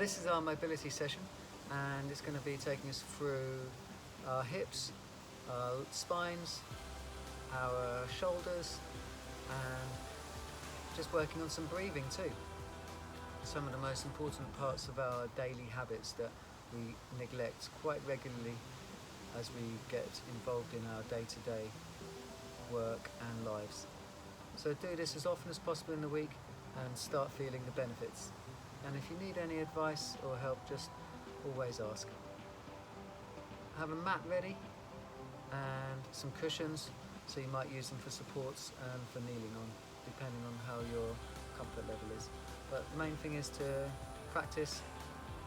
This is our mobility session, and it's going to be taking us through our hips, our spines, our shoulders, and just working on some breathing too. Some of the most important parts of our daily habits that we neglect quite regularly as we get involved in our day-to-day work and lives. So do this as often as possible in the week and start feeling the benefits. And if you need any advice or help, just always ask. Have a mat ready and some cushions, so you might use them for supports and for kneeling on, depending on how your comfort level is. But the main thing is to practice,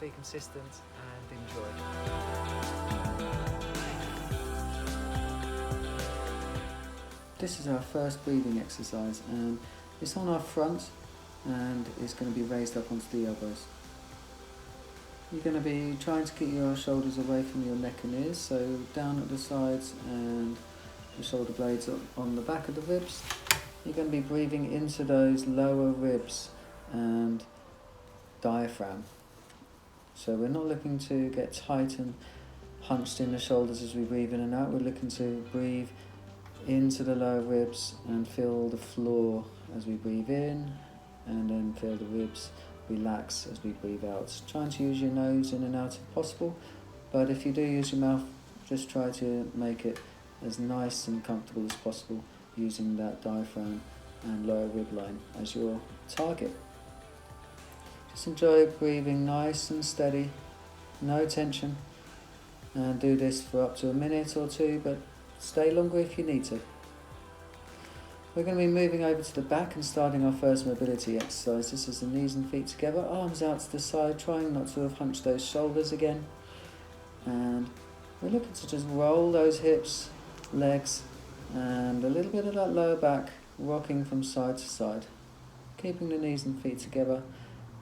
be consistent and enjoy. This is our first breathing exercise, and it's on our front and it's going to be raised up onto the elbows. You're going to be trying to keep your shoulders away from your neck and ears, so down at the sides and the shoulder blades on the back of the ribs. You're going to be breathing into those lower ribs and diaphragm. So we're not looking to get tight and hunched in the shoulders as we breathe in and out. We're looking to breathe into the lower ribs and feel the floor as we breathe in, and then feel the ribs relax as we breathe out. Trying to use your nose in and out if possible, but if you do use your mouth, just try to make it as nice and comfortable as possible using that diaphragm and lower rib line as your target. Just enjoy breathing nice and steady, no tension, and do this for up to a minute or two, but stay longer if you need to. We're going to be moving over to the back and starting our first mobility exercise. This is the knees and feet together, arms out to the side, trying not to have hunched those shoulders again. And we're looking to just roll those hips, legs, and a little bit of that lower back, rocking from side to side. Keeping the knees and feet together,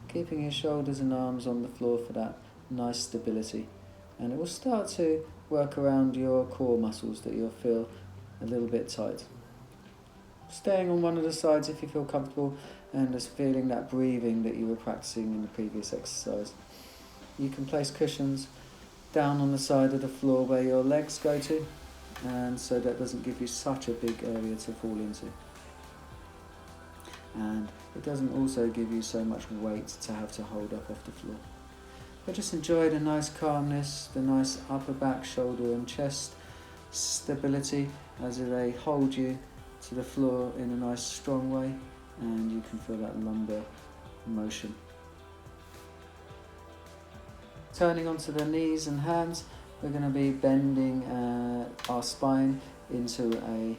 keeping your shoulders and arms on the floor for that nice stability. And it will start to work around your core muscles that you'll feel a little bit tight. Staying on one of the sides if you feel comfortable, and just feeling that breathing that you were practicing in the previous exercise. You can place cushions down on the side of the floor where your legs go to, and so that doesn't give you such a big area to fall into. And it doesn't also give you so much weight to have to hold up off the floor. But just enjoy the nice calmness, the nice upper back, shoulder and chest stability as they hold you to the floor in a nice strong way, and you can feel that lumbar motion. Turning onto the knees and hands, we're going to be bending our spine into a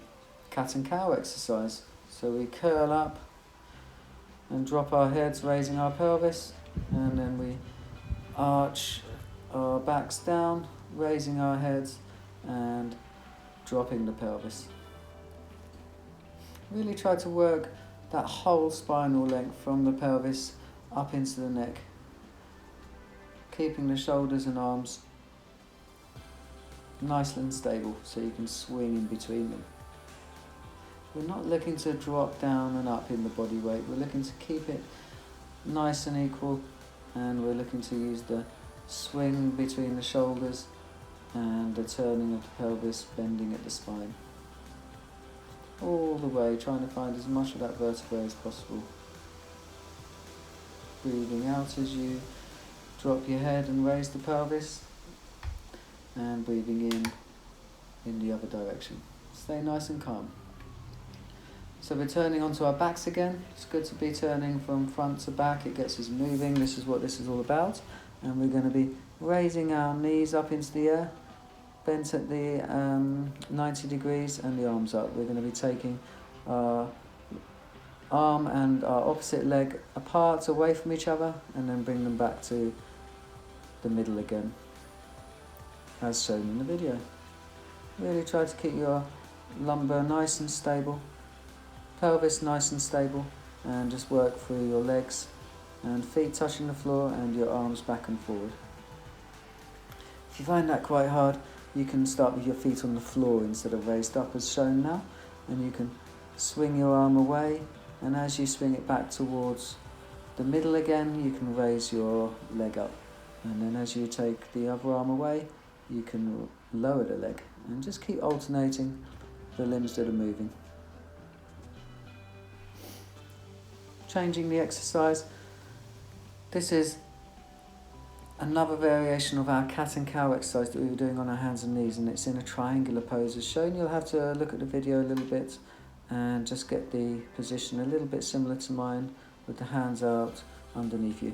cat and cow exercise. So we curl up and drop our heads, raising our pelvis, and then we arch our backs down, raising our heads and dropping the pelvis. Really try to work that whole spinal length from the pelvis up into the neck, keeping the shoulders and arms nice and stable so you can swing in between them. We're not looking to drop down and up in the body weight, we're looking to keep it nice and equal, and we're looking to use the swing between the shoulders and the turning of the pelvis, bending at the spine. All the way, trying to find as much of that vertebrae as possible. Breathing out as you drop your head and raise the pelvis, and breathing in the other direction. Stay nice and calm. So we're turning onto our backs again. It's good to be turning from front to back. It gets us moving. This is what this is all about. And we're going to be raising our knees up into the air, bent at the 90 degrees, and the arms up. We're going to be taking our arm and our opposite leg apart, away from each other, and then bring them back to the middle again, as shown in the video. Really try to keep your lumbar nice and stable, pelvis nice and stable, and just work through your legs and feet touching the floor and your arms back and forward. If you find that quite hard, you can start with your feet on the floor instead of raised up as shown now, and you can swing your arm away, and as you swing it back towards the middle again, you can raise your leg up. And then as you take the other arm away, you can lower the leg. And just keep alternating the limbs that are moving. Changing the exercise. This is another variation of our cat and cow exercise that we were doing on our hands and knees, and it's in a triangular pose as shown. You'll have to look at the video a little bit and just get the position a little bit similar to mine with the hands out underneath you.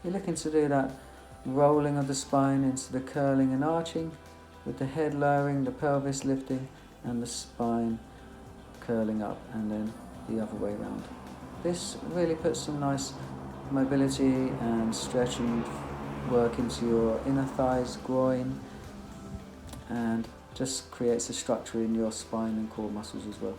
You're looking to do that rolling of the spine into the curling and arching, with the head lowering, the pelvis lifting and the spine curling up, and then the other way around. This really puts some nice mobility and stretch and work into your inner thighs, groin, and just creates a structure in your spine and core muscles as well.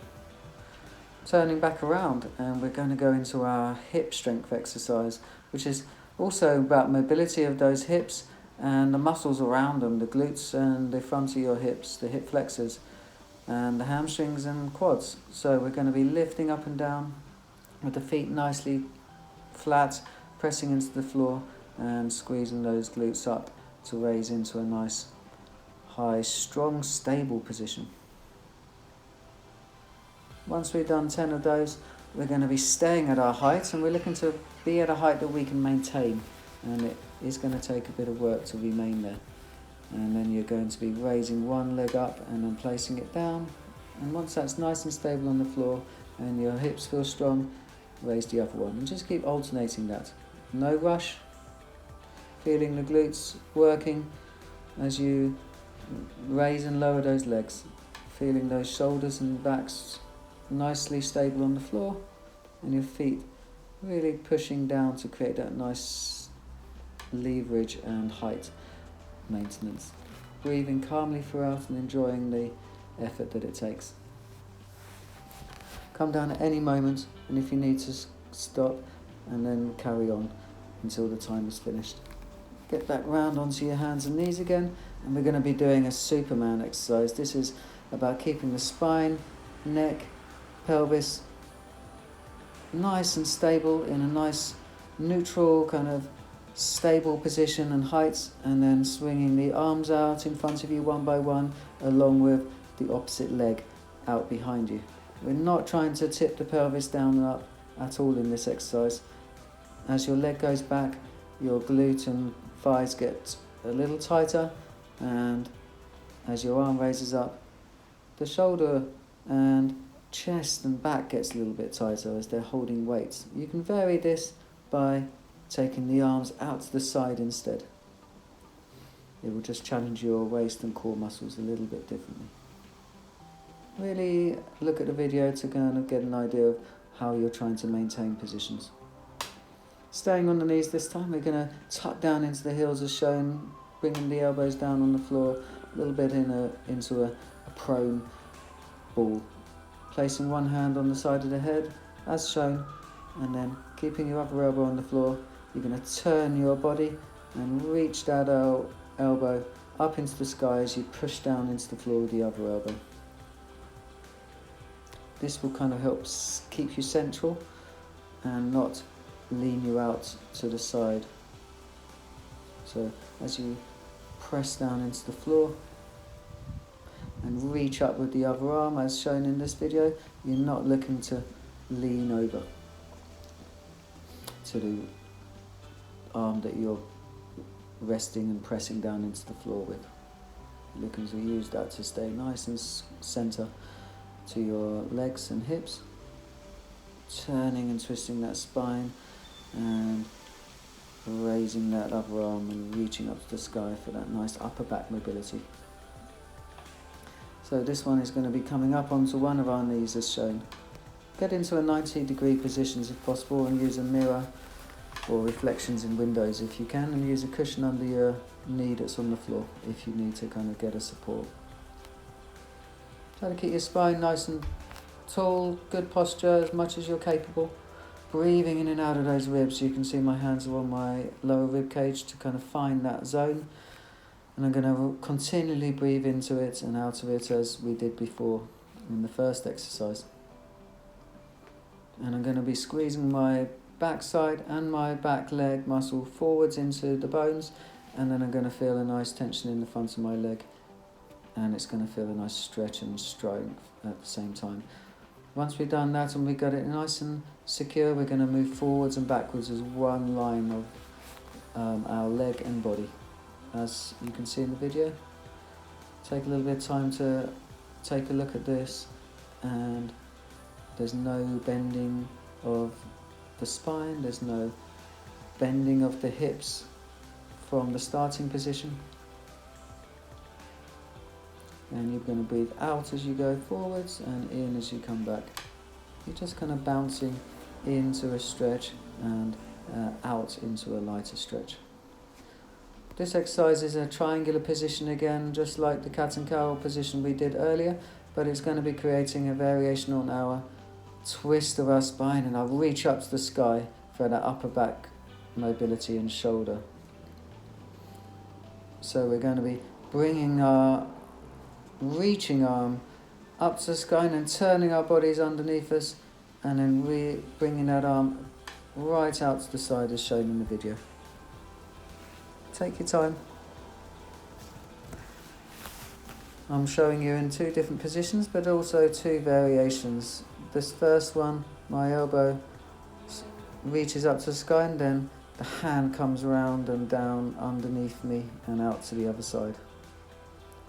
Turning back around, and we're going to go into our hip strength exercise, which is also about mobility of those hips and the muscles around them, the glutes and the front of your hips, the hip flexors and the hamstrings and quads. So we're going to be lifting up and down with the feet nicely flat, pressing into the floor and squeezing those glutes up to raise into a nice, high, strong, stable position. Once we've done 10 of those, we're going to be staying at our height, and we're looking to be at a height that we can maintain, and it is going to take a bit of work to remain there. And then you're going to be raising one leg up and then placing it down, and once that's nice and stable on the floor and your hips feel strong, raise the other one, and just keep alternating that. No rush, feeling the glutes working as you raise and lower those legs, feeling those shoulders and backs nicely stable on the floor, and your feet really pushing down to create that nice leverage and height maintenance. Breathing calmly throughout and enjoying the effort that it takes. Come down at any moment, and if you need to stop, and then carry on until the time is finished. Get back round onto your hands and knees again, and we're going to be doing a Superman exercise. This is about keeping the spine, neck, pelvis nice and stable in a nice neutral kind of stable position and height, and then swinging the arms out in front of you one by one along with the opposite leg out behind you. We're not trying to tip the pelvis down and up at all in this exercise. As your leg goes back, your glute and thighs get a little tighter, and as your arm raises up, the shoulder and chest and back gets a little bit tighter as they're holding weights. You can vary this by taking the arms out to the side instead. It will just challenge your waist and core muscles a little bit differently. Really look at the video to kind of get an idea of how you're trying to maintain positions. Staying on the knees this time, we're going to tuck down into the heels as shown, bringing the elbows down on the floor, a little bit into a prone ball. Placing one hand on the side of the head as shown, and then keeping your other elbow on the floor, you're going to turn your body and reach that elbow up into the sky as you push down into the floor with the other elbow. This will kind of help keep you central and not lean you out to the side. So as you press down into the floor and reach up with the other arm as shown in this video, you're not looking to lean over to the arm that you're resting and pressing down into the floor with. You're looking to use that to stay nice and center to your legs and hips, turning and twisting that spine and raising that upper arm and reaching up to the sky for that nice upper back mobility. So this one is going to be coming up onto one of our knees as shown. Get into a 90-degree positions if possible, and use a mirror or reflections in windows if you can, and use a cushion under your knee that's on the floor if you need to kind of get a support. Try to keep your spine nice and tall, good posture as much as you're capable. Breathing in and out of those ribs. You can see my hands are on my lower rib cage to kind of find that zone. And I'm going to continually breathe into it and out of it as we did before in the first exercise. And I'm going to be squeezing my back side and my back leg muscle forwards into the bones, and then I'm going to feel a nice tension in the front of my leg, and it's going to feel a nice stretch and strength at the same time. Once we've done that and we've got it nice and secure, we're going to move forwards and backwards as one line of our leg and body, as you can see in the video. Take a little bit of time to take a look at this, and there's no bending of the spine, there's no bending of the hips from the starting position. And you're going to breathe out as you go forwards and in as you come back. You're just kind of bouncing into a stretch and out into a lighter stretch. This exercise is a triangular position again, just like the cat and cow position we did earlier, but it's going to be creating a variation on our twist of our spine, and I'll reach up to the sky for that upper back mobility and shoulder. So we're going to be bringing our reaching arm up to the sky and then turning our bodies underneath us, and then bringing that arm right out to the side as shown in the video. Take your time. I'm showing you in two different positions, but also two variations. This first one, my elbow reaches up to the sky, and then the hand comes around and down underneath me and out to the other side.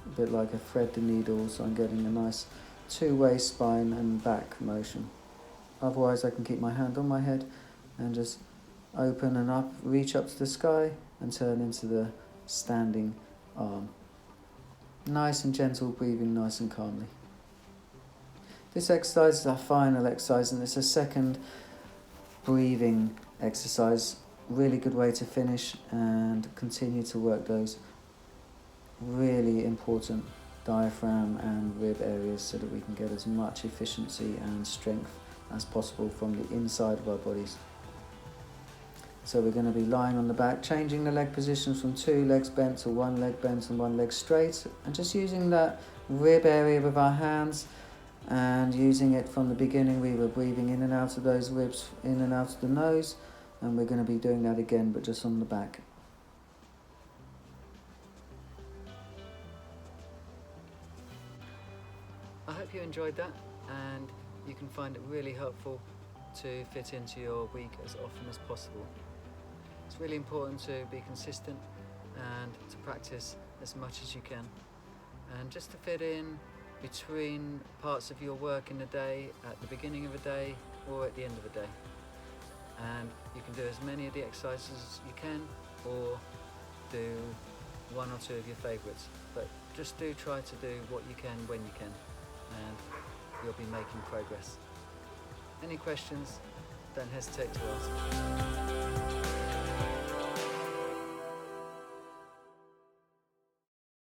A bit like a thread the needle, so I'm getting a nice two-way spine and back motion. Otherwise I can keep my hand on my head and just open and up, reach up to the sky and turn into the standing arm. Nice and gentle breathing, nice and calmly. This exercise is our final exercise, and it's a second breathing exercise. Really good way to finish and continue to work those really important diaphragm and rib areas so that we can get as much efficiency and strength as possible from the inside of our bodies. So we're going to be lying on the back, changing the leg positions from two legs bent to one leg bent and one leg straight, and just using that rib area with our hands, and using it from the beginning. We were breathing in and out of those ribs, in and out of the nose, and we're going to be doing that again, but just on the back. I hope you enjoyed that, and you can find it really helpful to fit into your week as often as possible. It's really important to be consistent and to practice as much as you can, and just to fit in between parts of your work in the day, at the beginning of a day or at the end of a day. And you can do as many of the exercises as you can, or do one or two of your favourites, but just do try to do what you can when you can, and you'll be making progress. Any questions, don't hesitate to ask.